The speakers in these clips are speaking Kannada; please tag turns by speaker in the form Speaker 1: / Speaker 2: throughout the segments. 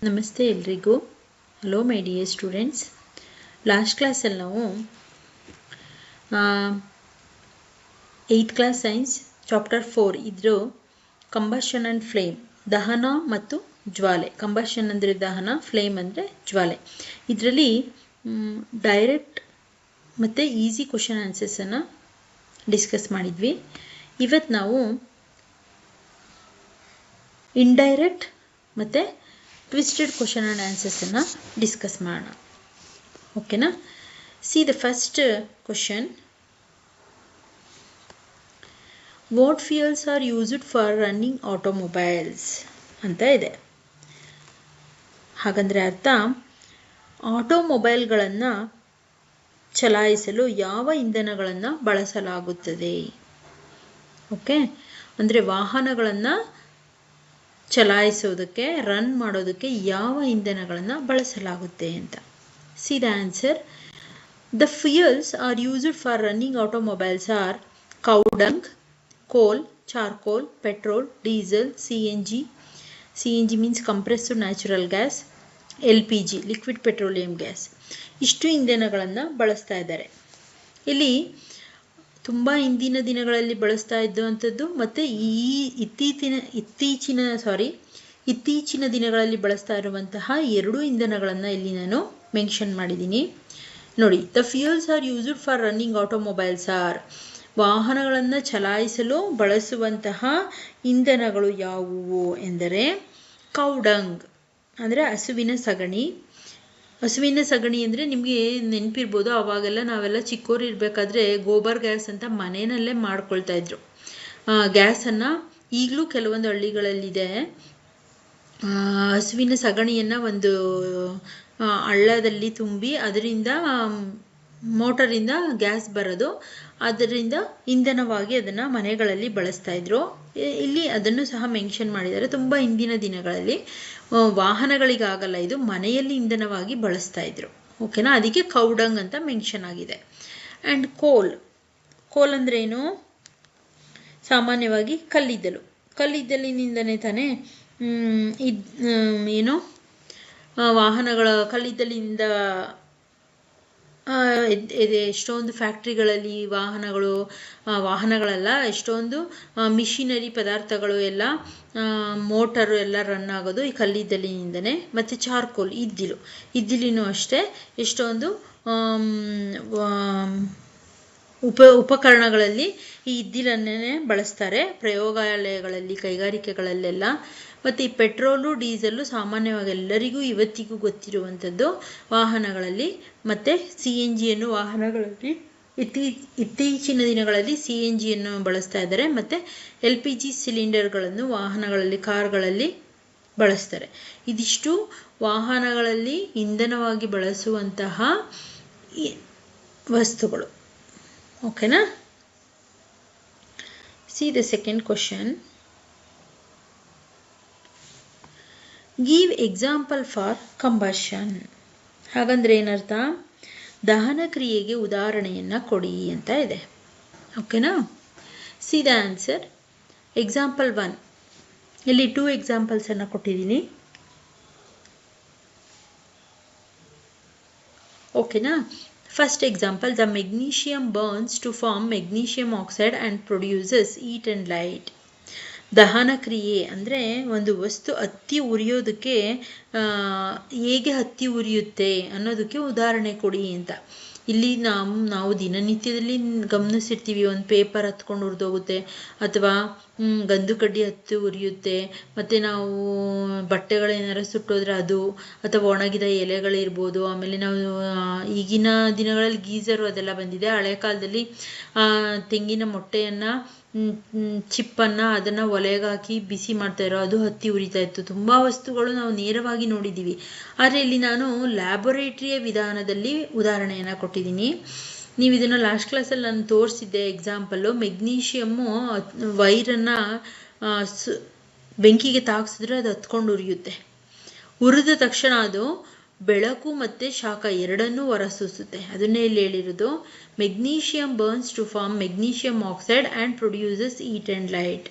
Speaker 1: ನಮಸ್ತೆ ಎಲ್ರಿಗೂ. Hello my dear students. Last ಕ್ಲಾಸಲ್ಲಿ ನಾವು 8th ಕ್ಲಾಸ್ ಸೈನ್ಸ್ ಚಾಪ್ಟರ್ 4 ಇದ್ರ ಕಂಬಷನ್ ಆ್ಯಂಡ್ ಫ್ಲೇಮ್, ದಹನ ಮತ್ತು ಜ್ವಾಲೆ. ಕಂಬಷನ್ ಅಂದರೆ ದಹನ, ಫ್ಲೇಮ್ ಅಂದರೆ ಜ್ವಾಲೆ. ಇದರಲ್ಲಿ ಡೈರೆಕ್ಟ್ ಮತ್ತು ಈಸಿ ಕ್ವಶನ್ ಆನ್ಸರ್ಸನ್ನು ಡಿಸ್ಕಸ್ ಮಾಡಿದ್ವಿ. ಇವತ್ತು ನಾವು ಇಂಡೈರೆಕ್ಟ್ ಮತ್ತು ಟ್ವಿಸ್ಟೆಡ್ ಕ್ವಶನ್ ಆ್ಯಂಡ್ ಆನ್ಸರ್ಸನ್ನು ಡಿಸ್ಕಸ್ ಮಾಡೋಣ. ಓಕೆನಾ? See the first question. What fuels are used for running automobiles ಅಂತ ಇದೆ. ಹಾಗಂದರೆ ಅರ್ಥ, ಆಟೋಮೊಬೈಲ್ಗಳನ್ನು ಚಲಾಯಿಸಲು ಯಾವ ಇಂಧನಗಳನ್ನು ಬಳಸಲಾಗುತ್ತದೆ. ಓಕೆ, ಅಂದರೆ ವಾಹನಗಳನ್ನು ಚಲಾಯಿಸೋದಕ್ಕೆ, ರನ್ ಮಾಡೋದಕ್ಕೆ ಯಾವ ಇಂಧನಗಳನ್ನು ಬಳಸಲಾಗುತ್ತೆ ಅಂತ. See the answer. The fuels are used for running automobiles are cow dung, coal, charcoal, petrol, diesel, CNG means compressed natural gas, LPG liquid petroleum gas. ಇಷ್ಟು ಇಂಧನಗಳನ್ನು ಬಳಸ್ತಾ ಇದ್ದಾರೆ. ಇಲ್ಲಿ ತುಂಬ ಹಿಂದಿನ ದಿನಗಳಲ್ಲಿ ಬಳಸ್ತಾ ಇದ್ದಂಥದ್ದು ಮತ್ತು ಇತ್ತೀಚಿನ ದಿನಗಳಲ್ಲಿ ಬಳಸ್ತಾ ಇರುವಂತಹ ಎರಡು ಇಂಧನಗಳನ್ನು ಇಲ್ಲಿ ನಾನು ಮೆನ್ಷನ್ ಮಾಡಿದ್ದೀನಿ. ನೋಡಿ, the fuels are used for running automobiles or, ವಾಹನಗಳನ್ನು ಚಲಾಯಿಸಲು ಬಳಸುವಂತಹ ಇಂಧನಗಳು ಯಾವುವು ಎಂದರೆ ಕೌಡಂಗ್ ಅಂದರೆ ಹಸುವಿನ ಸಗಣಿ. ಹಸುವಿನ ಸಗಣಿ ಅಂದರೆ ನಿಮಗೆ ನೆನಪಿರ್ಬೋದು, ಆವಾಗೆಲ್ಲ ನಾವೆಲ್ಲ ಚಿಕ್ಕೋರು ಇರಬೇಕಾದ್ರೆ ಗೋಬರ್ ಗ್ಯಾಸ್ ಅಂತ ಮನೆಯಲ್ಲೇ ಮಾಡ್ಕೊಳ್ತಾ ಇದ್ರು. ಗ್ಯಾಸನ್ನು ಈಗಲೂ ಕೆಲವೊಂದು ಹಳ್ಳಿಗಳಲ್ಲಿದೆ. ಹಸುವಿನ ಸಗಣಿಯನ್ನು ಒಂದು ಹಳ್ಳದಲ್ಲಿ ತುಂಬಿ ಅದರಿಂದ ಮೋಟರಿಂದ ಗ್ಯಾಸ್ ಬರೋದು, ಅದರಿಂದ ಇಂಧನವಾಗಿ ಅದನ್ನು ಮನೆಗಳಲ್ಲಿ ಬಳಸ್ತಾ ಇದ್ರು. ಇಲ್ಲಿ ಅದನ್ನು ಸಹ ಮೆನ್ಷನ್ ಮಾಡಿದ್ದಾರೆ. ತುಂಬ ಹಿಂದಿನ ದಿನಗಳಲ್ಲಿ ವಾಹನಗಳಿಗಾಗಲ್ಲ, ಇದು ಮನೆಯಲ್ಲಿ ಇಂಧನವಾಗಿ ಬಳಸ್ತಾ ಇದ್ರು. ಓಕೆನಾ? ಅದಕ್ಕೆ ಕೌಡಂಗ್ ಅಂತ ಮೆನ್ಷನ್ ಆಗಿದೆ. ಆ್ಯಂಡ್ ಕೋಲ್ ಅಂದರೆ ಏನು? ಸಾಮಾನ್ಯವಾಗಿ ಕಲ್ಲಿದ್ದಲಿನಿಂದನೇ ತಾನೇ ವಾಹನಗಳ ಕಲ್ಲಿದ್ದಲಿನಿಂದ ಎಷ್ಟೊಂದು ಫ್ಯಾಕ್ಟ್ರಿಗಳಲ್ಲಿ ವಾಹನಗಳೆಲ್ಲ ಎಷ್ಟೊಂದು ಮಿಷಿನರಿ ಪದಾರ್ಥಗಳು ಎಲ್ಲ ಮೋಟರು ಎಲ್ಲ ರನ್ ಆಗೋದು ಈ ಕಲ್ಲಿದ್ದಲಿನಿಂದನೇ. ಮತ್ತು ಚಾರ್ಕೋಲ್ ಇದ್ದಿಲಿನೂ ಅಷ್ಟೇ ಎಷ್ಟೊಂದು ಉಪಕರಣಗಳಲ್ಲಿ ಈ ಇದ್ದಿಲನ್ನೇ ಬಳಸ್ತಾರೆ, ಪ್ರಯೋಗಾಲಯಗಳಲ್ಲಿ, ಕೈಗಾರಿಕೆಗಳಲ್ಲೆಲ್ಲ. ಮತ್ತು ಈ ಪೆಟ್ರೋಲು, ಡೀಸೆಲ್ಲು ಸಾಮಾನ್ಯವಾಗಿ ಎಲ್ಲರಿಗೂ ಇವತ್ತಿಗೂ ಗೊತ್ತಿರುವಂಥದ್ದು ವಾಹನಗಳಲ್ಲಿ. ಮತ್ತು CNGಯನ್ನು ವಾಹನಗಳಲ್ಲಿ ಇತ್ತೀಚಿನ ದಿನಗಳಲ್ಲಿ CNGಯನ್ನು ಬಳಸ್ತಾ ಇದ್ದಾರೆ. ಮತ್ತು LPG ಸಿಲಿಂಡರ್ಗಳನ್ನು ವಾಹನಗಳಲ್ಲಿ, ಕಾರ್ಗಳಲ್ಲಿ ಬಳಸ್ತಾರೆ. ಇದಿಷ್ಟು ವಾಹನಗಳಲ್ಲಿ ಇಂಧನವಾಗಿ ಬಳಸುವಂತಹ ವಸ್ತುಗಳು. ಓಕೆನಾ? See the second question. Give example for combustion. ಹಾಗಂದ್ರೆ ಏನರ್ಥ? ದಹನ ಕ್ರಿಯೆಗೆ ಉದಾಹರಣೆಯನ್ನು ಕೊಡಿ ಅಂತ ಇದೆ. ಓಕೆನಾ? See the answer. ಎಕ್ಸಾಂಪಲ್ 1. ಇಲ್ಲಿ 2 ಎಕ್ಸಾಂಪಲ್ಸನ್ನು ಕೊಟ್ಟಿದ್ದೀನಿ. ಓಕೆನಾ? First example, the magnesium burns to form magnesium oxide and produces heat and light. ದಹನ ಕ್ರಿಯೆ ಅಂದರೆ ಒಂದು ವಸ್ತು ಹತ್ತಿ ಉರಿಯೋದಕ್ಕೆ ಹೇಗೆ ಹತ್ತಿ ಉರಿಯುತ್ತೆ ಅನ್ನೋದಕ್ಕೆ ಉದಾಹರಣೆ ಕೊಡಿ ಅಂತ. ಇಲ್ಲಿ ನಾವು ದಿನನಿತ್ಯದಲ್ಲಿ ಗಮನಿಸಿರ್ತೀವಿ, ಒಂದು ಪೇಪರ್ ಹತ್ಕೊಂಡು ಉರಿದೋಗುತ್ತೆ, ಅಥವಾ ಗಂಧು ಕಡ್ಡಿ ಹತ್ತಿ ಉರಿಯುತ್ತೆ, ಮತ್ತು ನಾವು ಬಟ್ಟೆಗಳೇನಾರು ಸುಟ್ಟೋದ್ರೆ ಅದು, ಅಥವಾ ಒಣಗಿದ ಎಲೆಗಳಿರ್ಬೋದು. ಆಮೇಲೆ ನಾವು ಈಗಿನ ದಿನಗಳಲ್ಲಿ ಗೀಸರು ಅದೆಲ್ಲ ಬಂದಿದೆ. ಹಳೆ ಕಾಲದಲ್ಲಿ ತೆಂಗಿನ ಮೊಟ್ಟೆಯನ್ನು, ಚಿಪ್ಪನ್ನು ಅದನ್ನು ಒಲೆಗೆ ಹಾಕಿ ಬಿಸಿ ಮಾಡ್ತಾಯಿರೋ, ಅದು ಹತ್ತಿ ಉರಿತಾ ಇತ್ತು. ತುಂಬ ವಸ್ತುಗಳು ನಾವು ನೇರವಾಗಿ ನೋಡಿದ್ದೀವಿ. ಆದರೆ ಇಲ್ಲಿ ನಾನು ಲ್ಯಾಬೊರೇಟರಿಯ ವಿಧಾನದಲ್ಲಿ ಉದಾಹರಣೆಯನ್ನು ಕೊಟ್ಟಿದ್ದೀನಿ. ನೀವು ಇದನ್ನು ಲಾಸ್ಟ್ ಕ್ಲಾಸಲ್ಲಿ ನಾನು ತೋರಿಸಿದ್ದೆ ಎಕ್ಸಾಂಪಲ್ಲು. ಮೆಗ್ನೀಷಿಯಮ್ಮು ವೈರನ್ನು ಬೆಂಕಿಗೆ ತಾಗಿಸಿದ್ರೆ ಅದು ಹತ್ಕೊಂಡು ಉರಿಯುತ್ತೆ. ಉರಿದ ತಕ್ಷಣ ಅದು ಬೆಳಕು ಮತ್ತು ಶಾಖ ಎರಡನ್ನೂ ಹೊರಸೂಸುತ್ತೆ. ಅದನ್ನೇ ಇಲ್ಲಿ ಹೇಳಿರೋದು. Magnesium burns to form magnesium oxide and produces heat and light.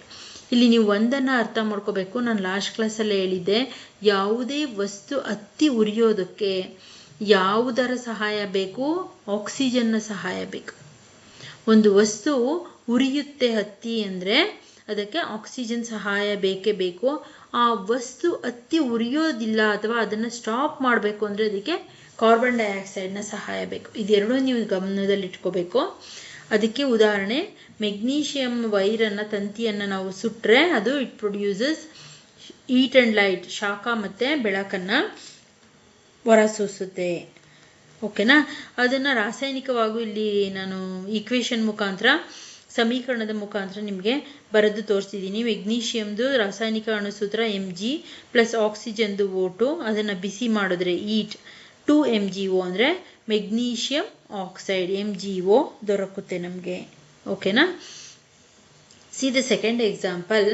Speaker 1: ಇಲ್ಲಿ ನೀವು ಒಂದನ್ನು ಅರ್ಥ ಮಾಡ್ಕೋಬೇಕು. ನಾನು ಲಾಸ್ಟ್ ಕ್ಲಾಸಲ್ಲೇ ಹೇಳಿದ್ದೆ, ಯಾವುದೇ ವಸ್ತು ಹತ್ತಿ ಉರಿಯೋದಕ್ಕೆ ಯಾವುದರ ಸಹಾಯ ಬೇಕು? ಆಕ್ಸಿಜನ್ನ ಸಹಾಯ ಬೇಕು. ಒಂದು ವಸ್ತು ಉರಿಯುತ್ತೆ ಹತ್ತಿ ಅಂದರೆ ಅದಕ್ಕೆ ಆಕ್ಸಿಜನ್ ಸಹಾಯ ಬೇಕೇ ಬೇಕು. ಆ ವಸ್ತು ಹತ್ತಿ ಉರಿಯೋದಿಲ್ಲ ಅಥವಾ ಅದನ್ನು ಸ್ಟಾಪ್ ಮಾಡಬೇಕು ಅಂದರೆ ಅದಕ್ಕೆ ಕಾರ್ಬನ್ ಡೈಆಕ್ಸೈಡ್ನ ಸಹಾಯ ಬೇಕು. ಇದೆರಡೂ ನೀವು ಗಮನದಲ್ಲಿಟ್ಕೋಬೇಕು. ಅದಕ್ಕೆ ಉದಾಹರಣೆ, ಮೆಗ್ನೀಷಿಯಂ ವೈರನ್ನು, ತಂತಿಯನ್ನು ನಾವು ಸುಟ್ಟರೆ ಅದು it produces heat and light, ಶಾಖ ಮತ್ತು ಬೆಳಕನ್ನು ಹೊರಸೂಸುತ್ತೆ. ಓಕೆನಾ? ಅದನ್ನು ರಾಸಾಯನಿಕವಾಗಿ ಇಲ್ಲಿ ನಾನು ಈಕ್ವೇಷನ್ ಮುಖಾಂತರ, ಸಮೀಕರಣದ ಮುಖಾಂತರ ನಿಮಗೆ ಬರೆದು ತೋರಿಸಿದ್ದೀನಿ. ಮೆಗ್ನೀಷಿಯಮ್ದು ರಾಸಾಯನಿಕ ಅಣುಸೂತ್ರ Mg ಪ್ಲಸ್ ಆಕ್ಸಿಜನ್ದು O2, ಅದನ್ನು ಬಿಸಿ ಮಾಡಿದ್ರೆ ಈಟ್ 2MgO ಅಂದರೆ ಮೆಗ್ನೀಷಿಯಂ ಆಕ್ಸೈಡ್ MgO ದೊರಕುತ್ತೆ ನಮಗೆ. ಓಕೆನಾ? See the second example.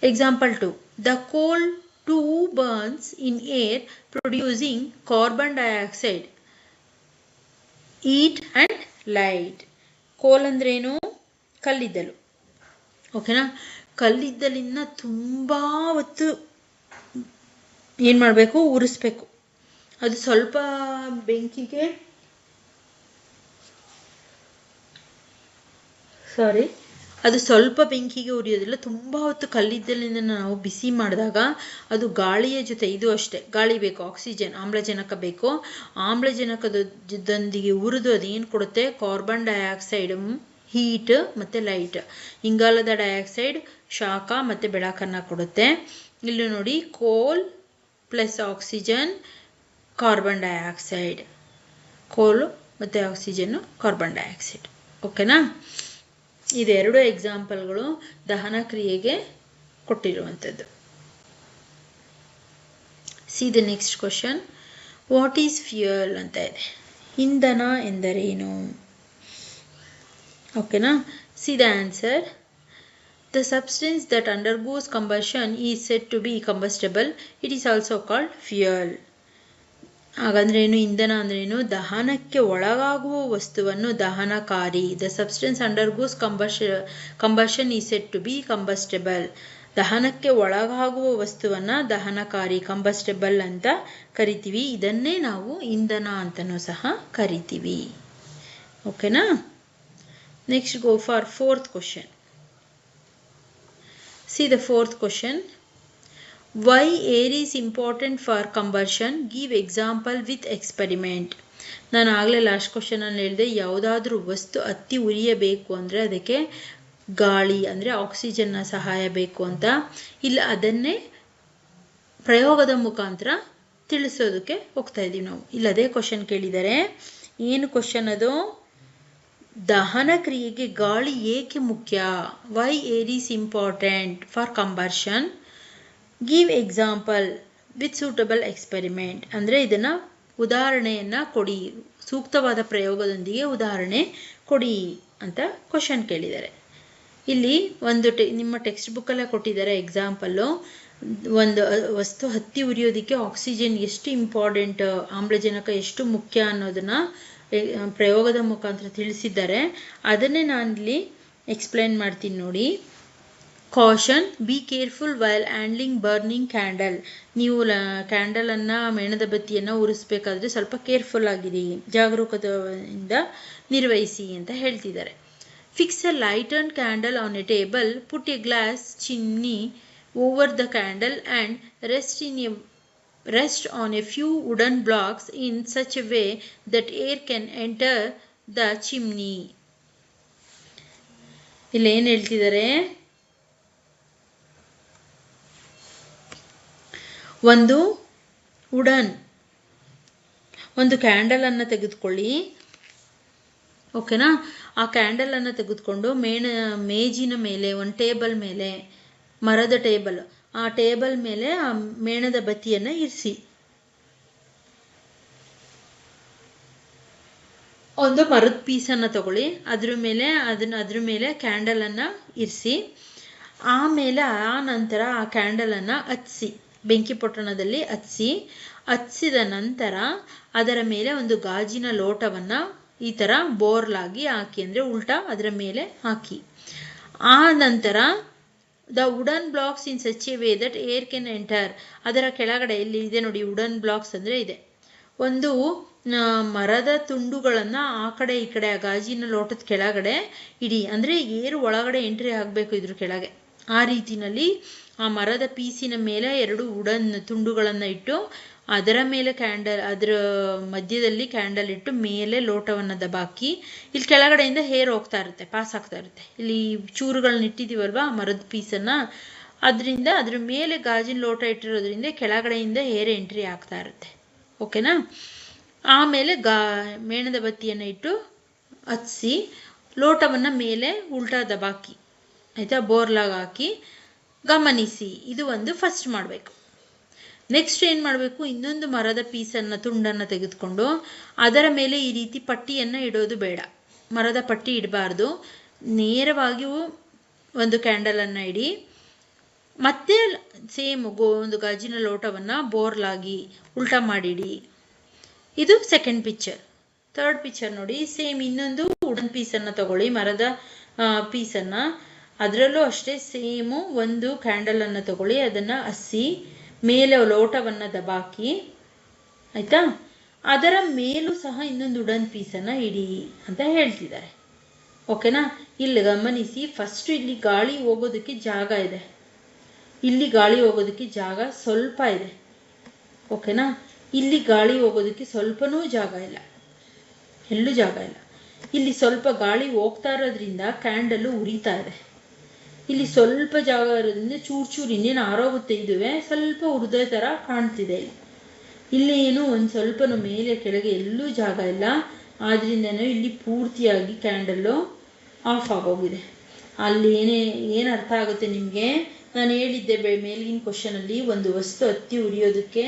Speaker 1: Example 2. The coal 2 burns in air producing carbon dioxide, heat and light. ಕೋಲ್ ಅಂದ್ರೇನು? ಕಲ್ಲಿದ್ದಲು. ಓಕೆನಾ? ಕಲ್ಲಿದ್ದಲಿನ ತುಂಬ ಹೊತ್ತು ಏನು ಮಾಡಬೇಕು? ಉರಿಸ್ಬೇಕು. ಅದು ಸ್ವಲ್ಪ ಬೆಂಕಿಗೆ ಉರಿಯೋದಿಲ್ಲ. ತುಂಬ ಹೊತ್ತು ಕಲ್ಲಿದ್ದಲಿನ ನಾವು ಬಿಸಿ ಮಾಡಿದಾಗ ಅದು ಗಾಳಿಯ ಜೊತೆ, ಇದು ಅಷ್ಟೇ, ಗಾಳಿ ಬೇಕು, ಆಕ್ಸಿಜನ್, ಆಮ್ಲಜನಕ ಬೇಕು. ಆಮ್ಲಜನಕದೊಂದಿಗೆ ಉರಿದು ಅದೇನು ಕೊಡುತ್ತೆ? ಕಾರ್ಬನ್ ಡೈಆಕ್ಸೈಡ್ ಹೀಟ್ ಮತ್ತು ಲೈಟ್. ಇಂಗಾಲದ ಡೈಆಕ್ಸೈಡ್ ಶಾಖ ಮತ್ತು ಬೆಳಕನ್ನು ಕೊಡುತ್ತೆ. ಇಲ್ಲಿ ನೋಡಿ, ಕೋಲ್ ಪ್ಲಸ್ ಆಕ್ಸಿಜನ್, ಕಾರ್ಬನ್ ಡೈಆಕ್ಸೈಡ್. ಕೋಲು ಮತ್ತು ಆಕ್ಸಿಜನ್ನು, ಕಾರ್ಬನ್ ಡೈಆಕ್ಸೈಡ್. ಓಕೆನಾ? ಇದೆರಡು ಎಕ್ಸಾಂಪಲ್ಗಳು ದಹನ ಕ್ರಿಯೆಗೆ ಕೊಟ್ಟಿರುವಂಥದ್ದು. See the next question. What is fuel ಅಂತ ಇದೆ. ಇಂಧನ ಎಂದರೇನು? ಓಕೆನಾ? See the answer. The substance that undergoes combustion is said to be combustible. It is also called fuel. ಹಾಗಂದ್ರೇನು? ಇಂಧನ ಅಂದ್ರೇನು? ದಹನಕ್ಕೆ ಒಳಗಾಗುವ ವಸ್ತುವನ್ನು ದಹನಕಾರಿ. The substance undergoes combustion is said to be combustible. ದಹನಕ್ಕೆ ಒಳಗಾಗುವ ವಸ್ತುವನ್ನು ದಹನಕಾರಿ, ಕಂಬಸ್ಟಬಲ್ ಅಂತ ಕರಿತೀವಿ. ಇದನ್ನೇ ನಾವು ಇಂಧನ ಅಂತಲೂ ಸಹ ಕರಿತೀವಿ. ಓಕೆನಾ? Next go for fourth question. See the fourth question. Why air is important for combustion? Give example with experiment. ನಾನು ಆಗಲೇ ಲಾಸ್ಟ್ ಕ್ವಶನಲ್ಲಿ ಹೇಳಿದೆ, ಯಾವುದಾದ್ರೂ ವಸ್ತು ಹತ್ತಿ ಉರಿಯಬೇಕು ಅಂದರೆ ಅದಕ್ಕೆ ಗಾಳಿ ಅಂದರೆ ಆಕ್ಸಿಜನ್ನ ಸಹಾಯ ಬೇಕು ಅಂತ. ಇಲ್ಲ, ಅದನ್ನೇ ಪ್ರಯೋಗದ ಮುಖಾಂತರ ತಿಳಿಸೋದಕ್ಕೆ ಹೋಗ್ತಾ ಇದ್ದೀವಿ ನಾವು. ಇಲ್ಲ, ಅದೇ ಕ್ವಶನ್ ಕೇಳಿದ್ದಾರೆ. ಏನು ಕ್ವಶನ್ ಅದು? ದಹನ ಕ್ರಿಯೆಗೆ ಗಾಳಿ ಏಕೆ ಮುಖ್ಯ? Why air is important for combustion? Give example with suitable experiment. ಅಂದರೆ ಇದನ್ನು ಉದಾಹರಣೆಯನ್ನು ಕೊಡಿ, ಸೂಕ್ತವಾದ ಪ್ರಯೋಗದೊಂದಿಗೆ ಉದಾಹರಣೆ ಕೊಡಿ ಅಂತ ಕ್ವಶನ್ ಕೇಳಿದ್ದಾರೆ. ಇಲ್ಲಿ ಒಂದು ನಿಮ್ಮ ಟೆಕ್ಸ್ಟ್ ಬುಕ್ಕಲ್ಲೇ ಕೊಟ್ಟಿದ್ದಾರೆ ಎಕ್ಸಾಂಪಲ್ಲು. ಒಂದು ವಸ್ತು ಹತ್ತಿ ಉರಿಯೋದಕ್ಕೆ ಆಕ್ಸಿಜನ್ ಎಷ್ಟು ಇಂಪಾರ್ಟೆಂಟ್, ಆಮ್ಲಜನಕ ಎಷ್ಟು ಮುಖ್ಯ ಅನ್ನೋದನ್ನು ಪ್ರಯೋಗದ ಮುಖಾಂತರ ತಿಳಿಸಿದ್ದಾರೆ. ಅದನ್ನೇ ನಾನಿಲ್ಲಿ ಎಕ್ಸ್ಪ್ಲೈನ್ ಮಾಡ್ತೀನಿ ನೋಡಿ. Caution, be careful while handling burning candle. ನೀವು ಕ್ಯಾಂಡಲನ್ನು, ಮೇಣದ ಬತ್ತಿಯನ್ನು ಉರಿಸ್ಬೇಕಾದ್ರೆ ಸ್ವಲ್ಪ ಕೇರ್ಫುಲ್ ಆಗಿರಿ, ಜಾಗರೂಕತೆಯಿಂದ ನಿರ್ವಹಿಸಿ ಅಂತ ಹೇಳ್ತಿದ್ದಾರೆ. Fix a lighted candle on a table, put a glass chimney over the candle and rest on a few wooden blocks in such a way that air can enter the chimney. ಇಲ್ಲಿ ಏನು ಹೇಳ್ತಿದ್ದಾರೆ? ಒಂದು ಕ್ಯಾಂಡಲನ್ನು ತೆಗೆದುಕೊಳ್ಳಿ. ಓಕೆನಾ? ಆ ಕ್ಯಾಂಡಲನ್ನು ತೆಗೆದುಕೊಂಡು ಮೇಜಿನ ಮೇಲೆ, ಒಂದು ಟೇಬಲ್ ಮೇಲೆ, ಮರದ ಟೇಬಲ್, ಆ ಟೇಬಲ್ ಮೇಲೆ ಆ ಮೇಣದ ಬತ್ತಿಯನ್ನು ಇರಿಸಿ. ಒಂದು ಮರದ ಪೀಸನ್ನು ತಗೊಳ್ಳಿ, ಅದ್ರ ಮೇಲೆ ಕ್ಯಾಂಡಲನ್ನು ಇರಿಸಿ. ಆಮೇಲೆ ಆ ನಂತರ ಆ ಕ್ಯಾಂಡಲನ್ನು ಹಚ್ಚಿಸಿ, ಬೆಂಕಿ ಪೊಟ್ಟಣದಲ್ಲಿ ಹಚ್ಚಿಸಿದ ನಂತರ ಅದರ ಮೇಲೆ ಒಂದು ಗಾಜಿನ ಲೋಟವನ್ನು ಈ ಥರ ಬೋರ್ಲಾಗಿ ಹಾಕಿ, ಅಂದರೆ ಉಲ್ಟಾ ಅದರ ಮೇಲೆ ಹಾಕಿ. ಆ ನಂತರ the wooden blocks in such A way that air can enter, ಅದರ ಕೆಳಗಡೆ ಇಲ್ಲಿ ಇದೆ ನೋಡಿ, ವುಡನ್ ಬ್ಲಾಕ್ಸ್ ಅಂದರೆ ಇದೆ, ಒಂದು ಮರದ ತುಂಡುಗಳನ್ನು ಆ ಕಡೆ ಈ ಕಡೆ ಆ ಗಾಜಿನ ಲೋಟದ ಕೆಳಗಡೆ ಇಡಿ, ಅಂದರೆ ಏರು ಒಳಗಡೆ ಎಂಟ್ರಿ ಆಗಬೇಕು ಇದ್ರ ಕೆಳಗೆ. ಆ ರೀತಿನಲ್ಲಿ ಆ ಮರದ ಪೀಸಿನ ಮೇಲೆ 2 ವುಡನ್ ತುಂಡುಗಳನ್ನು ಇಟ್ಟು ಅದರ ಮೇಲೆ ಕ್ಯಾಂಡಲ್, ಅದರ ಮಧ್ಯದಲ್ಲಿ ಕ್ಯಾಂಡಲ್ ಇಟ್ಟು ಮೇಲೆ ಲೋಟವನ್ನು ದಬಾಕಿ, ಇಲ್ಲಿ ಕೆಳಗಡೆಯಿಂದ ಹೇರ್ ಹೋಗ್ತಾ ಇರುತ್ತೆ, ಪಾಸ್ ಆಗ್ತಾ ಇರುತ್ತೆ. ಇಲ್ಲಿ ಚೂರುಗಳನ್ನ ಇಟ್ಟಿದ್ದೀವಲ್ವಾ ಮರದ ಪೀಸನ್ನು, ಅದರಿಂದ ಅದ್ರ ಮೇಲೆ ಗಾಜಿನ ಲೋಟ ಇಟ್ಟಿರೋದ್ರಿಂದ ಕೆಳಗಡೆಯಿಂದ ಹೇರ್ ಎಂಟ್ರಿ ಆಗ್ತಾ ಇರುತ್ತೆ. ಓಕೆನಾ. ಆಮೇಲೆ ಮೇಣದ ಬತ್ತಿಯನ್ನು ಇಟ್ಟು ಹಚ್ಚಿಸಿ ಲೋಟವನ್ನು ಮೇಲೆ ಉಲ್ಟಾ ದಬಾಕಿ, ಆಯಿತಾ, ಬೋರ್ಲಾಗ ಹಾಕಿ ಗಮನಿಸಿ. ಇದು ಒಂದು ಫಸ್ಟ್ ಮಾಡಬೇಕು. ನೆಕ್ಸ್ಟ್ ಏನು ಮಾಡಬೇಕು, ಇನ್ನೊಂದು ಮರದ ಪೀಸನ್ನು ತುಂಡನ್ನು ತೆಗೆದುಕೊಂಡು ಅದರ ಮೇಲೆ ಈ ರೀತಿ ಪಟ್ಟಿಯನ್ನು ಇಡೋದು ಬೇಡ, ಮರದ ಪಟ್ಟಿ ಇಡಬಾರ್ದು, ನೇರವಾಗಿಯೂ ಒಂದು ಕ್ಯಾಂಡಲನ್ನು ಇಡಿ. ಮತ್ತೆ ಸೇಮ್ ಒಂದು ಗಾಜಿನ ಲೋಟವನ್ನು ಬೋರ್ಲಾಗಿ ಉಲ್ಟಾ ಮಾಡಿಡಿ. ಇದು ಸೆಕೆಂಡ್ ಪಿಕ್ಚರ್. ಥರ್ಡ್ ಪಿಕ್ಚರ್ ನೋಡಿ, ಸೇಮ್ ಇನ್ನೊಂದು ವುಡನ್ ಪೀಸನ್ನು ತಗೊಳ್ಳಿ, ಮರದ ಪೀಸನ್ನು, ಅದರಲ್ಲೂ ಅಷ್ಟೇ ಸೇಮು ಒಂದು ಕ್ಯಾಂಡಲನ್ನು ತಗೊಳ್ಳಿ, ಅದನ್ನು ಹಚ್ಚಿ ಮೇಲೆ ಲೋಟವನ್ನು ದಬಾಕಿ, ಆಯಿತಾ, ಅದರ ಮೇಲೂ ಸಹ ಇನ್ನೊಂದು ವುಡನ್ ಪೀಸನ್ನು ಇಡಿ ಅಂತ ಹೇಳ್ತಿದ್ದಾರೆ. ಓಕೆನಾ. ಇಲ್ಲಿ ಗಮನಿಸಿ, ಫಸ್ಟು ಇಲ್ಲಿ ಗಾಳಿ ಹೋಗೋದಕ್ಕೆ ಜಾಗ ಇದೆ, ಇಲ್ಲಿ ಗಾಳಿ ಹೋಗೋದಕ್ಕೆ ಜಾಗ ಸ್ವಲ್ಪ ಇದೆ. ಓಕೆನಾ. ಇಲ್ಲಿ ಗಾಳಿ ಹೋಗೋದಕ್ಕೆ ಸ್ವಲ್ಪನೂ ಜಾಗ ಇಲ್ಲ, ಎಲ್ಲೂ ಜಾಗ ಇಲ್ಲ. ಇಲ್ಲಿ ಸ್ವಲ್ಪ ಗಾಳಿ ಹೋಗ್ತಾ ಇರೋದ್ರಿಂದ ಕ್ಯಾಂಡಲ್ಲು ಉರಿತಾ ಇದೆ. ಇಲ್ಲಿ ಸ್ವಲ್ಪ ಜಾಗ ಇರೋದ್ರಿಂದ ಚೂರು ಇನ್ನೇನು ಆರೋಗುತ್ತೆ, ಇದುವೆ ಸ್ವಲ್ಪ ಹುರಿದ ಥರ ಕಾಣ್ತಿದೆ. ಇಲ್ಲಿ ಏನು ಒಂದು ಸ್ವಲ್ಪನೂ ಮೇಲೆ ಕೆಳಗೆ ಎಲ್ಲೂ ಜಾಗ ಇಲ್ಲ, ಆದ್ರಿಂದನೂ ಇಲ್ಲಿ ಪೂರ್ತಿಯಾಗಿ ಕ್ಯಾಂಡಲ್ಲು ಆಫ್ ಆಗೋಗಿದೆ. ಅಲ್ಲಿ ಏನು ಅರ್ಥ ಆಗುತ್ತೆ ನಿಮಗೆ, ನಾನು ಹೇಳಿದ್ದೆ ಮೇಲಿನ ಕ್ವಶನಲ್ಲಿ ಒಂದು ವಸ್ತು ಹತ್ತಿ ಉರಿಯೋದಕ್ಕೆ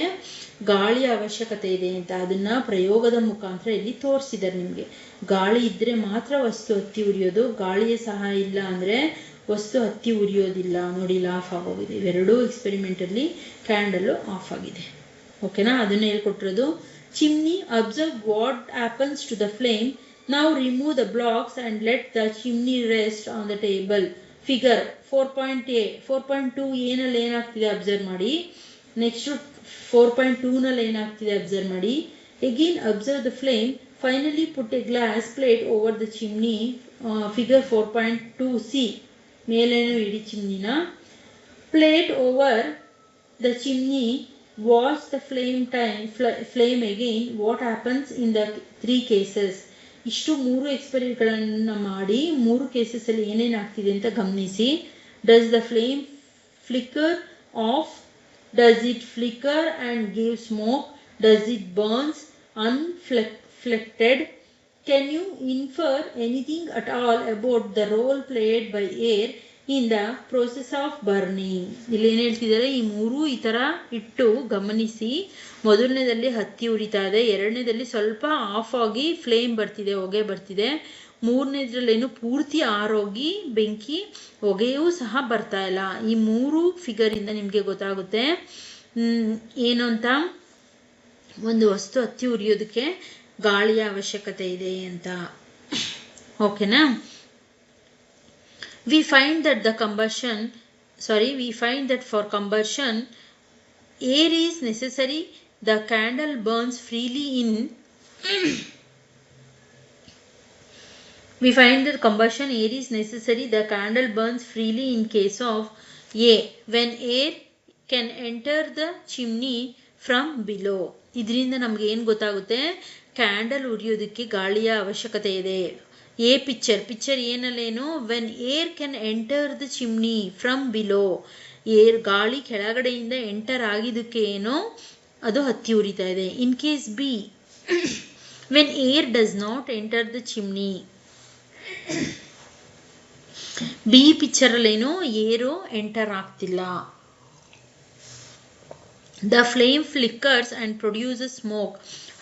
Speaker 1: ಗಾಳಿಯ ಅವಶ್ಯಕತೆ ಇದೆ ಅಂತ, ಅದನ್ನು ಪ್ರಯೋಗದ ಮುಖಾಂತರ ಇಲ್ಲಿ ತೋರಿಸಿದ್ದಾರೆ ನಿಮಗೆ. ಗಾಳಿ ಇದ್ದರೆ ಮಾತ್ರ ವಸ್ತು ಹತ್ತಿ ಉರಿಯೋದು, ಗಾಳಿಯ ಸಹಾಯ ಇಲ್ಲ ಅಂದರೆ ವಸ್ತು ಹತ್ತಿ ಉರಿಯೋದಿಲ್ಲ. ನೋಡಿ, ಇಲ್ಲಿ ಆಫ್ ಆಗೋಗಿದೆ. ಇವೆರಡೂ ಎಕ್ಸ್ಪೆರಿಮೆಂಟಲ್ಲಿ ಕ್ಯಾಂಡಲ್ಲು ಆಫ್ ಆಗಿದೆ. ಓಕೆನಾ. ಅದನ್ನು ಹೇಳ್ಕೊಟ್ಟಿರೋದು. Chimney, observe what happens to the flame. ನಾವು remove the blocks and let the chimney rest on the table. Figure 4.2 ಏನಲ್ಲಿ ಏನಾಗ್ತಿದೆ ಅಬ್ಸರ್ವ್ ಮಾಡಿ. ನೆಕ್ಸ್ಟು 4.2ನಲ್ಲಿ ಏನಾಗ್ತಿದೆ ಅಬ್ಸರ್ವ್ ಮಾಡಿ. Again observe the flame. Finally put a glass plate over the chimney. Figure 4.2c. ಮೇಲೇನು ಇಡಿ ಚಿಮ್ನಿನ. Plate over the chimney. Watch the flame again. What happens in the 3 cases. ಇಷ್ಟು 3 ಎಕ್ಸ್ಪೆರಿಮೆಂಟ್ಗಳನ್ನು ಮಾಡಿ 3 ಕೇಸಸಲ್ಲಿ ಏನೇನಾಗ್ತಿದೆ ಅಂತ ಗಮನಿಸಿ. Does the flame flicker off? Does it flicker and give smoke? Does it burns unaffected? Can you infer anything at all about the role played by air in the process of burning? ಇಲ್ಲಿ ಏನು ಹೇಳ್ತಿದ್ದಾರೆ, ಈ 3 ಈ ಥರ ಇಟ್ಟು ಗಮನಿಸಿ. ಮೊದಲನೇದಲ್ಲಿ ಹತ್ತಿ ಉರಿತಾ ಇದೆ, ಎರಡನೇದಲ್ಲಿ ಸ್ವಲ್ಪ ಆಫ್ ಆಗಿ ಫ್ಲೇಮ್ ಬರ್ತಿದೆ, ಹೊಗೆ ಬರ್ತಿದೆ, ಮೂರನೇದ್ರಲ್ಲೇನು ಪೂರ್ತಿ ಆರೋಗಿ ಬೆಂಕಿ ಹೊಗೆಯೂ ಸಹ ಬರ್ತಾ ಇಲ್ಲ. ಈ 3 ಫಿಗರಿಂದ ನಿಮಗೆ ಗೊತ್ತಾಗುತ್ತೆ ಏನು ಅಂತ, ಒಂದು ವಸ್ತು ಹತ್ತಿ ಉರಿಯೋದಕ್ಕೆ ಗಾಳಿಯ ಅವಶ್ಯಕತೆ ಇದೆ ಅಂತ. ಓಕೆನಾ. We find that for combustion air is necessary. The candle burns freely in We find that combustion air is necessary. The candle burns freely in case of A. When air can enter the chimney from below. ಇದರಿಂದ ನಮಗೆ ಏನು ಗೊತ್ತಾಗುತ್ತೆ, ಕ್ಯಾಂಡಲ್ ಉರಿಯೋದಕ್ಕೆ ಗಾಳಿಯ ಅವಶ್ಯಕತೆ ಇದೆ. ಎ ಪಿಕ್ಚರ್ ಏನಲ್ಲೇನು, when air can enter the chimney from below. ಗಾಳಿ ಕೆಳಗಡೆಯಿಂದ ಎಂಟರ್ ಆಗಿದ್ದಕ್ಕೆ ಏನೋ ಅದು ಹತ್ತಿ ಉರಿತಾ ಇದೆ. In case B, when air does not enter the chimney. B ಪಿಕ್ಚರಲ್ಲೇನು ಏರು ಎಂಟರ್ ಆಗ್ತಿಲ್ಲ. The flame flickers and produces smoke.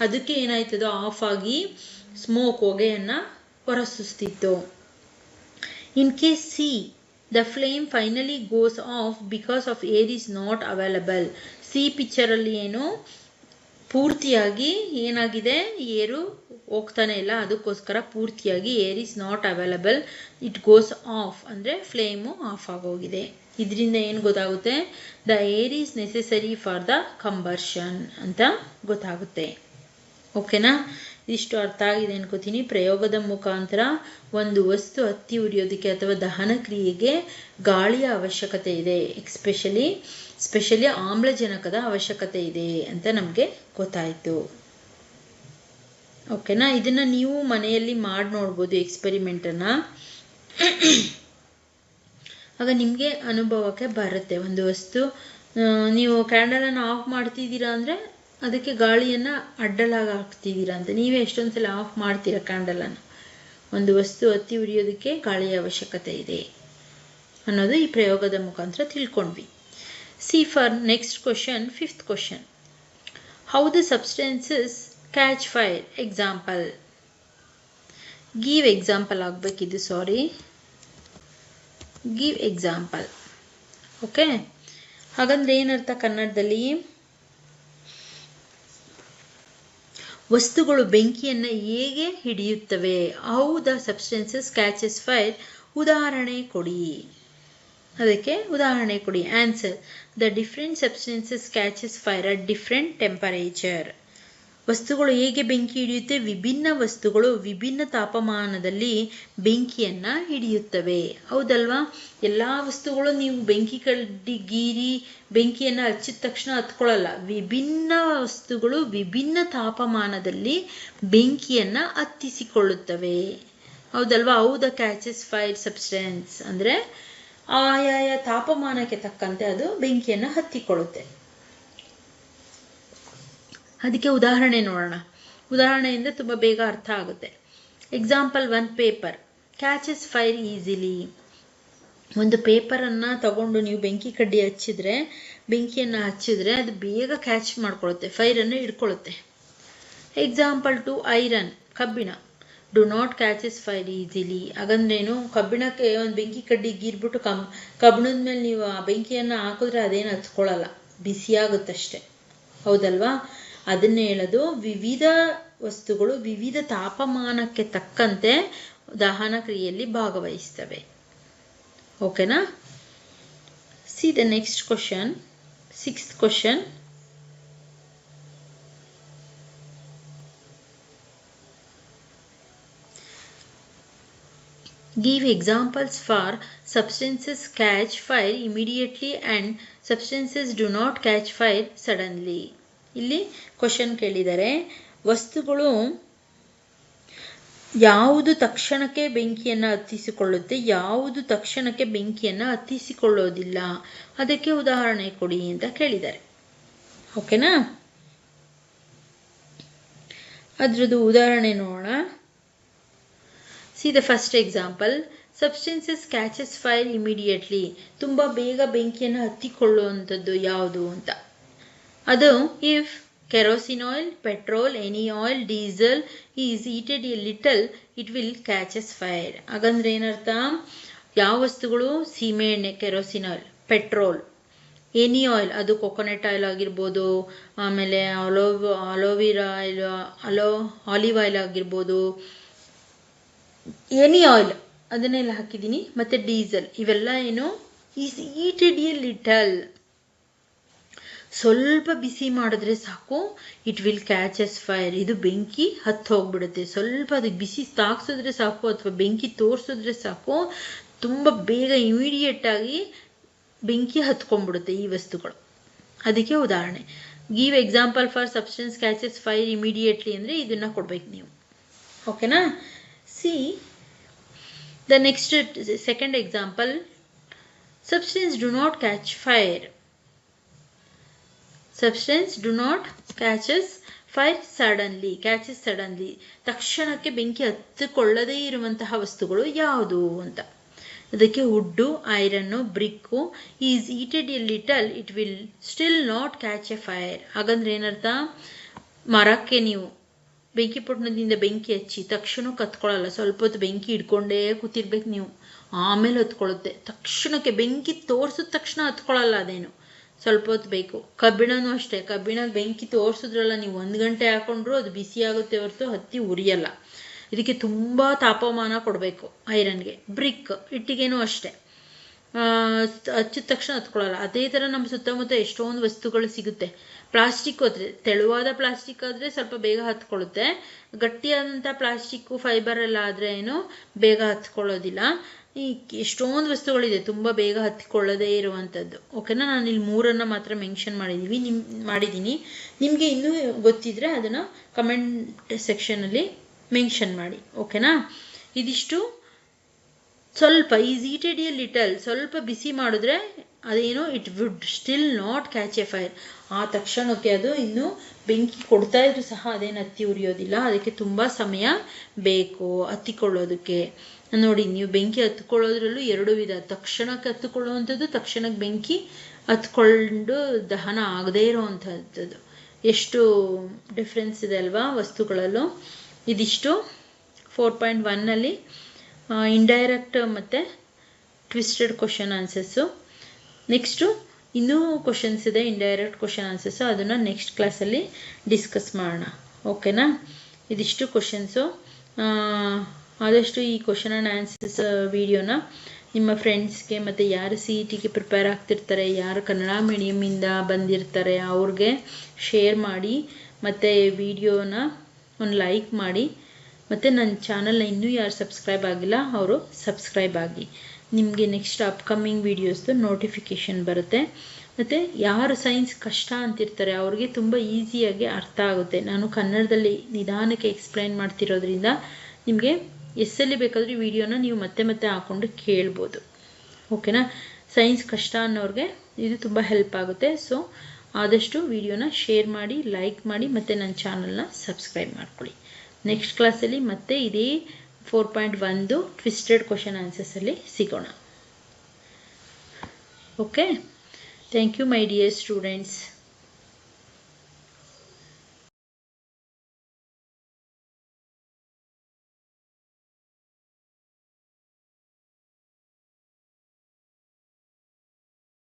Speaker 1: ಅದಕ್ಕೆ ಏನಾಯ್ತದೋ ಆಫ್ ಆಗಿ ಸ್ಮೋಕ್ ಹೊಗೆಯನ್ನು ಹೊರಸೂಸ್ತಿತ್ತು. In case C, the flame finally goes off because of air is not available. C ಪಿಕ್ಚರಲ್ಲಿ ಏನು ಪೂರ್ತಿಯಾಗಿ ಏನಾಗಿದೆ, ಏರು ಹೋಗ್ತಾನೆ ಇಲ್ಲ, ಅದಕ್ಕೋಸ್ಕರ ಪೂರ್ತಿಯಾಗಿ air is not available, it goes of ಅಂದರೆ ಫ್ಲೇಮು ಆಫ್ ಆಗೋಗಿದೆ. ಇದರಿಂದ ಏನು ಗೊತ್ತಾಗುತ್ತೆ, the air is necessary for the combustion ಅಂತ ಗೊತ್ತಾಗುತ್ತೆ. ಓಕೆನಾ, ಇಷ್ಟು ಅರ್ಥ ಆಗಿದೆ ಅನ್ಕೋತೀನಿ. ಪ್ರಯೋಗದ ಮುಖಾಂತರ ಒಂದು ವಸ್ತು ಹತ್ತಿ ಉರಿಯೋದಕ್ಕೆ ಅಥವಾ ದಹನ ಕ್ರಿಯೆಗೆ ಗಾಳಿಯ ಅವಶ್ಯಕತೆ ಇದೆ, ಸ್ಪೆಷಲಿ ಆಮ್ಲಜನಕದ ಅವಶ್ಯಕತೆ ಇದೆ ಅಂತ ನಮಗೆ ಗೊತ್ತಾಯಿತು. ಓಕೆನಾ, ಇದನ್ನು ನೀವು ಮನೆಯಲ್ಲಿ ಮಾಡಿ ನೋಡ್ಬೋದು ಎಕ್ಸ್ಪೆರಿಮೆಂಟನ್ನು. ಆಗ ನಿಮಗೆ ಅನುಭವಕ್ಕೆ ಬರುತ್ತೆ. ಒಂದು ವಸ್ತು ನೀವು ಕ್ಯಾಂಡಲನ್ನು ಆಫ್ ಮಾಡ್ತಿದ್ದೀರಾ ಅಂದರೆ ಅದಕ್ಕೆ ಗಾಳಿಯನ್ನು ಅಡ್ಡಲಾಗಿ ಹಾಕ್ತಿದ್ದೀರಾ ಅಂತ. ನೀವೇ ಎಷ್ಟೊಂದು ಸಲ ಆಫ್ ಮಾಡ್ತೀರಾ ಕ್ಯಾಂಡಲನ್ನು. ಒಂದು ವಸ್ತು ಹತ್ತಿ ಉರಿಯೋದಕ್ಕೆ ಗಾಳಿಯ ಅವಶ್ಯಕತೆ ಇದೆ ಅನ್ನೋದು ಈ ಪ್ರಯೋಗದ ಮುಖಾಂತರ ತಿಳ್ಕೊಂಡ್ವಿ. See for next question, 5th question. How the substances catch fire? Example. Give example ಆಗಬೇಕಿದು, ಸಾರಿ, ಗಿವ್ ಎಕ್ಸಾಂಪಲ್. ಓಕೆ, ಹಾಗಂದ್ರೆ ಏನರ್ಥ ಕನ್ನಡದಲ್ಲಿ? ವಸ್ತುಗಳು ಬೆಂಕಿಯನ್ನು ಹೇಗೆ ಹಿಡಿಯುತ್ತವೆ? How the substances catches fire? ಉದಾಹರಣೆ ಕೊಡಿ. ಅದಕ್ಕೆ ಉದಾಹರಣೆ ಕೊಡಿ. Answer: the different substances catches fire at different temperature. ವಸ್ತುಗಳು ಹೇಗೆ ಬೆಂಕಿ ಹಿಡಿಯುತ್ತೆ? ವಿಭಿನ್ನ ವಸ್ತುಗಳು ವಿಭಿನ್ನ ತಾಪಮಾನದಲ್ಲಿ ಬೆಂಕಿಯನ್ನು ಹಿಡಿಯುತ್ತವೆ. ಹೌದಲ್ವಾ? ಎಲ್ಲ ವಸ್ತುಗಳು ನೀವು ಬೆಂಕಿ ಕಡ್ಡಿ ಗೀರಿ ಬೆಂಕಿಯನ್ನು ಹಚ್ಚಿದ ತಕ್ಷಣ ಹತ್ಕೊಳ್ಳಲ್ಲ. ವಿಭಿನ್ನ ವಸ್ತುಗಳು ವಿಭಿನ್ನ ತಾಪಮಾನದಲ್ಲಿ ಬೆಂಕಿಯನ್ನು ಹತ್ತಿಸಿಕೊಳ್ಳುತ್ತವೆ. ಹೌದಲ್ವಾ? How the catches fire substance ಅಂದರೆ ಆಯಾಯ ತಾಪಮಾನಕ್ಕೆ ತಕ್ಕಂತೆ ಅದು ಬೆಂಕಿಯನ್ನು ಹತ್ತಿಕೊಳ್ಳುತ್ತೆ. ಅದಕ್ಕೆ ಉದಾಹರಣೆ ನೋಡೋಣ. ಉದಾಹರಣೆಯಿಂದ ತುಂಬ ಬೇಗ ಅರ್ಥ ಆಗುತ್ತೆ. Example 1, paper catches fire easily. ಒಂದು ಪೇಪರನ್ನು ತಗೊಂಡು ನೀವು ಬೆಂಕಿ ಕಡ್ಡಿ ಬೆಂಕಿಯನ್ನು ಹಚ್ಚಿದ್ರೆ ಅದು ಬೇಗ ಕ್ಯಾಚ್ ಮಾಡ್ಕೊಳ್ಳುತ್ತೆ, ಫೈರನ್ನು ಹಿಡ್ಕೊಳ್ಳುತ್ತೆ. ಎಕ್ಸಾಂಪಲ್ 2, ಐರನ್ ಕಬ್ಬಿಣ do not catches fire easily. ಹಾಗಂದ್ರೇನು? ಕಬ್ಬಿಣಕ್ಕೆ ಒಂದು ಬೆಂಕಿ ಕಡ್ಡಿ ಗೀರ್ಬಿಟ್ಟು ಕಬ್ಬಿಣದ ಮೇಲೆ ನೀವು ಆ ಬೆಂಕಿಯನ್ನು ಹಾಕಿದ್ರೆ ಅದೇನು ಹತ್ಕೊಳ್ಳಲ್ಲ, ಬಿಸಿಯಾಗುತ್ತಷ್ಟೆ. ಹೌದಲ್ವಾ? ಅದನ್ನೇ ಹೇಳೋದು, ವಿವಿಧ ವಸ್ತುಗಳು ವಿವಿಧ ತಾಪಮಾನಕ್ಕೆ ತಕ್ಕಂತೆ ದಹನ ಕ್ರಿಯೆಯಲ್ಲಿ ಭಾಗವಹಿಸ್ತವೆ. ಓಕೆನಾ? See the next question, 6th question. Give examples for substances catch fire immediately and substances do not catch fire suddenly. ಇಲ್ಲಿ ಕ್ವಶನ್ ಕೇಳಿದರೆ, ವಸ್ತುಗಳು ಯಾವುದು ತಕ್ಷಣಕ್ಕೆ ಬೆಂಕಿಯನ್ನು ಹತ್ತಿಸಿಕೊಳ್ಳುತ್ತೆ, ಯಾವುದು ತಕ್ಷಣಕ್ಕೆ ಬೆಂಕಿಯನ್ನು ಹತ್ತಿಸಿಕೊಳ್ಳೋದಿಲ್ಲ, ಅದಕ್ಕೆ ಉದಾಹರಣೆ ಕೊಡಿ ಅಂತ ಕೇಳಿದ್ದಾರೆ. ಓಕೆನಾ? ಅದ್ರದ್ದು ಉದಾಹರಣೆ ನೋಡೋಣ. See the first example. Substances catches fire immediately. ತುಂಬ ಬೇಗ ಬೆಂಕಿಯನ್ನು ಹತ್ತಿಕೊಳ್ಳುವಂಥದ್ದು ಯಾವುದು ಅಂತ. ಅದು if kerosene oil, petrol, any oil, diesel is heated a little, it will catches fire. ಹಾಗಂದ್ರೆ ಏನರ್ಥ? ಯಾವ ವಸ್ತುಗಳು? ಸೀಮೆ ಎಣ್ಣೆ kerosene oil, petrol, any oil ಅದು ಕೊಕೊನಟ್ ಆಯಿಲ್ ಆಗಿರ್ಬೋದು, ಆಮೇಲೆ ಅಲೋವಿರಾ ಆಯಿಲ್, ಆಲಿವ್ ಆಯಿಲ್ ಆಗಿರ್ಬೋದು, ಎನಿ ಆಯಿಲ್ ಅದನ್ನೆಲ್ಲ ಹಾಕಿದ್ದೀನಿ. ಮತ್ತು ಡೀಸೆಲ್, ಇವೆಲ್ಲ ಏನು? ಈಸ್ ಹೀಟೆಡ್ ಎ ಲಿಟಲ್, ಸ್ವಲ್ಪ ಬಿಸಿ ಮಾಡಿದ್ರೆ ಸಾಕು, ಇಟ್ ವಿಲ್ ಕ್ಯಾಚಸ್ ಫೈರ್, ಇದು ಬೆಂಕಿ ಹತ್ತು ಹೋಗ್ಬಿಡುತ್ತೆ. ಸ್ವಲ್ಪ ಅದಕ್ಕೆ ಬಿಸಿ ತಾಗಿಸಿದ್ರೆ ಸಾಕು ಅಥವಾ ಬೆಂಕಿ ತೋರಿಸಿದ್ರೆ ಸಾಕು, ತುಂಬ ಬೇಗ ಇಮಿಡಿಯೇಟಾಗಿ ಬೆಂಕಿ ಹತ್ಕೊಂಡ್ಬಿಡುತ್ತೆ ಈ ವಸ್ತುಗಳು. ಅದಕ್ಕೆ ಉದಾಹರಣೆ. Give example for substance catches fire immediately ಅಂದರೆ ಇದನ್ನು ಕೊಡ್ಬೇಕು ನೀವು. ಓಕೆನಾ? See the next second example. Substance do not catch fire. Substance do not catches fire suddenly. Catches suddenly. ತಕ್ಷಣಕ್ಕೆ ಬೆಂಕಿ ಹತ್ತಿಕೊಳ್ಳದೇ ಇರುವಂತಹ ವಸ್ತುಗಳು ಯಾವುದು ಅಂತ. ಅದಕ್ಕೆ wood, iron, brick is heated a little, it will still not catch a fire. ಹಾಗಂದ್ರೆ ಏನರ್ಥ? ಮರಕ್ಕೆ ನೀವು ಬೆಂಕಿ ಪೊಟ್ಟಣದಿಂದ ಬೆಂಕಿ ಹಚ್ಚಿ ತಕ್ಷಣ ಕತ್ಕೊಳ್ಳಲ್ಲ, ಸ್ವಲ್ಪ ಹೊತ್ತು ಬೆಂಕಿ ಹಿಡ್ಕೊಂಡೇ ಕೂತಿರ್ಬೇಕು ನೀವು, ಆಮೇಲೆ ಹತ್ಕೊಳ್ಳುತ್ತೆ. ತಕ್ಷಣಕ್ಕೆ ಬೆಂಕಿ ತೋರಿಸಿದ ತಕ್ಷಣ ಹತ್ಕೊಳ್ಳಲ್ಲ, ಅದೇನು ಸ್ವಲ್ಪ ಹೊತ್ತು ಬೇಕು. ಕಬ್ಬಿಣನೂ ಅಷ್ಟೇ, ಕಬ್ಬಿಣ ಬೆಂಕಿ ತೋರಿಸಿದ್ರಲ್ಲ ನೀವು 1 ಗಂಟೆ ಹಾಕೊಂಡ್ರು ಅದು ಬಿಸಿ ಆಗುತ್ತೆ ಹೊರತು ಹತ್ತಿ ಉರಿಯಲ್ಲ. ಇದಕ್ಕೆ ತುಂಬ ತಾಪಮಾನ ಕೊಡಬೇಕು ಐರನ್ಗೆ. ಬ್ರಿಕ್ ಇಟ್ಟಿಗೆನೂ ಅಷ್ಟೇ, ಹಚ್ಚಿದ ತಕ್ಷಣ ಹತ್ಕೊಳ್ಳಲ್ಲ. ಅದೇ ಥರ ನಮ್ಮ ಸುತ್ತಮುತ್ತ ಎಷ್ಟೊಂದು ವಸ್ತುಗಳು ಸಿಗುತ್ತೆ. ಪ್ಲಾಸ್ಟಿಕ್ ಆದರೆ, ತೆಳುವಾದ ಪ್ಲಾಸ್ಟಿಕ್ ಆದರೆ ಸ್ವಲ್ಪ ಬೇಗ ಹತ್ಕೊಳ್ಳುತ್ತೆ. ಗಟ್ಟಿಯಾದಂಥ ಪ್ಲಾಸ್ಟಿಕ್ಕು ಫೈಬರ್ ಎಲ್ಲ ಆದರೆ ಏನು ಬೇಗ ಹತ್ಕೊಳ್ಳೋದಿಲ್ಲ. ಈ ಎಷ್ಟೊಂದು ವಸ್ತುಗಳಿದೆ ತುಂಬ ಬೇಗ ಹತ್ತಿಕೊಳ್ಳದೇ ಇರುವಂಥದ್ದು. ಓಕೆನಾ, ನಾನು ಇಲ್ಲಿ 3 ಮಾತ್ರ ಮೆನ್ಷನ್ ಮಾಡಿದ್ದೀನಿ. ನಿಮಗೆ ಇನ್ನೂ ಗೊತ್ತಿದ್ರೆ ಅದನ್ನು ಕಮೆಂಟ್ ಸೆಕ್ಷನಲ್ಲಿ ಮೆನ್ಷನ್ ಮಾಡಿ. ಓಕೆನಾ, ಇದಿಷ್ಟು ಸ್ವಲ್ಪ ಈಸ್ ಈಟೆಡ್ ಎ ಲಿಟಲ್, ಸ್ವಲ್ಪ ಬಿಸಿ ಮಾಡಿದ್ರೆ ಅದೇನು it would still not catch a fire. ಆ ತಕ್ಷಣಕ್ಕೆ ಅದು ಇನ್ನೂ ಬೆಂಕಿ ಕೊಡ್ತಾ ಇದ್ರು ಸಹ ಅದೇನು ಹತ್ತಿ ಉರಿಯೋದಿಲ್ಲ. ಅದಕ್ಕೆ ತುಂಬ ಸಮಯ ಬೇಕು ಹತ್ತಿಕೊಳ್ಳೋದಕ್ಕೆ. ನೋಡಿ, ನೀವು ಬೆಂಕಿ ಹತ್ಕೊಳ್ಳೋದ್ರಲ್ಲೂ 2 ವಿಧ. ತಕ್ಷಣಕ್ಕೆ ಹತ್ತಿಕೊಳ್ಳುವಂಥದ್ದು, ತಕ್ಷಣಕ್ಕೆ ಬೆಂಕಿ ಹತ್ಕೊಂಡು ದಹನ ಆಗದೇ ಇರೋವಂಥದ್ದು. ಎಷ್ಟು ಡಿಫ್ರೆನ್ಸ್ ಇದೆ ಅಲ್ವಾ ವಸ್ತುಗಳಲ್ಲೂ. ಇದಿಷ್ಟು 4.1ನಲ್ಲಿ ಇಂಡೈರೆಕ್ಟ್ ಮತ್ತು ಟ್ವಿಸ್ಟೆಡ್ ಕ್ವಶನ್ ಆನ್ಸರ್ಸು. ನೆಕ್ಸ್ಟು ಇನ್ನೂ ಕ್ವಶನ್ಸ್ ಇದೆ, ಇಂಡೈರೆಕ್ಟ್ ಕ್ವಶನ್ ಆನ್ಸರ್ಸು. ಅದನ್ನು ನೆಕ್ಸ್ಟ್ ಕ್ಲಾಸಲ್ಲಿ ಡಿಸ್ಕಸ್ ಮಾಡೋಣ. ಓಕೆನಾ, ಇದಿಷ್ಟು ಕ್ವಶನ್ಸು. ಆದಷ್ಟು ಈ ಕ್ವಶನ್ ಆ್ಯಂಡ್ ಆನ್ಸರ್ಸ್ ವಿಡಿಯೋನ ನಿಮ್ಮ ಫ್ರೆಂಡ್ಸ್ಗೆ ಮತ್ತು ಯಾರು CETಗೆ ಪ್ರಿಪೇರ್ ಆಗ್ತಿರ್ತಾರೆ, ಯಾರು ಕನ್ನಡ ಮೀಡಿಯಮಿಂದ ಬಂದಿರ್ತಾರೆ ಅವ್ರಿಗೆ ಶೇರ್ ಮಾಡಿ. ಮತ್ತು ವಿಡಿಯೋನ ಒಂದು ಲೈಕ್ ಮಾಡಿ. ಮತ್ತು ನನ್ನ ಚಾನಲ್ನ ಇನ್ನೂ ಯಾರು ಸಬ್ಸ್ಕ್ರೈಬ್ ಆಗಿಲ್ಲ ಅವರು ಸಬ್ಸ್ಕ್ರೈಬ್ ಆಗಿ. ನಿಮಗೆ ನೆಕ್ಸ್ಟ್ ಅಪ್ಕಮಿಂಗ್ ವೀಡಿಯೋಸ್ದು ನೋಟಿಫಿಕೇಷನ್ ಬರುತ್ತೆ. ಮತ್ತು ಯಾರು ಸೈನ್ಸ್ ಕಷ್ಟ ಅಂತಿರ್ತಾರೆ ಅವ್ರಿಗೆ ತುಂಬ ಈಸಿಯಾಗಿ ಅರ್ಥ ಆಗುತ್ತೆ. ನಾನು ಕನ್ನಡದಲ್ಲಿ ನಿಧಾನಕ್ಕೆ ಎಕ್ಸ್ಪ್ಲೈನ್ ಮಾಡ್ತಿರೋದ್ರಿಂದ ನಿಮಗೆ ಎಸ್ಸಲ್ಲಿ ಬೇಕಾದರೂ ಈ ವಿಡಿಯೋನ ನೀವು ಮತ್ತೆ ಮತ್ತೆ ಹಾಕ್ಕೊಂಡು ಕೇಳ್ಬೋದು. ಓಕೆನಾ, ಸೈನ್ಸ್ ಕಷ್ಟ ಅನ್ನೋರಿಗೆ ಇದು ತುಂಬ ಹೆಲ್ಪ್ ಆಗುತ್ತೆ. ಸೊ ಆದಷ್ಟು ವಿಡಿಯೋನ ಶೇರ್ ಮಾಡಿ, ಲೈಕ್ ಮಾಡಿ, ಮತ್ತು ನನ್ನ ಚಾನಲ್ನ ಸಬ್ಸ್ಕ್ರೈಬ್ ಮಾಡ್ಕೊಳ್ಳಿ. ನೆಕ್ಸ್ಟ್ ಕ್ಲಾಸಲ್ಲಿ ಮತ್ತೆ ಇದೇ 4.1 ಟ್ವಿಸ್ಟೆಡ್ ಕ್ವಶನ್ ಆನ್ಸರ್ಸಲ್ಲಿ ಸಿಗೋಣ. Okay, thank you my dear students.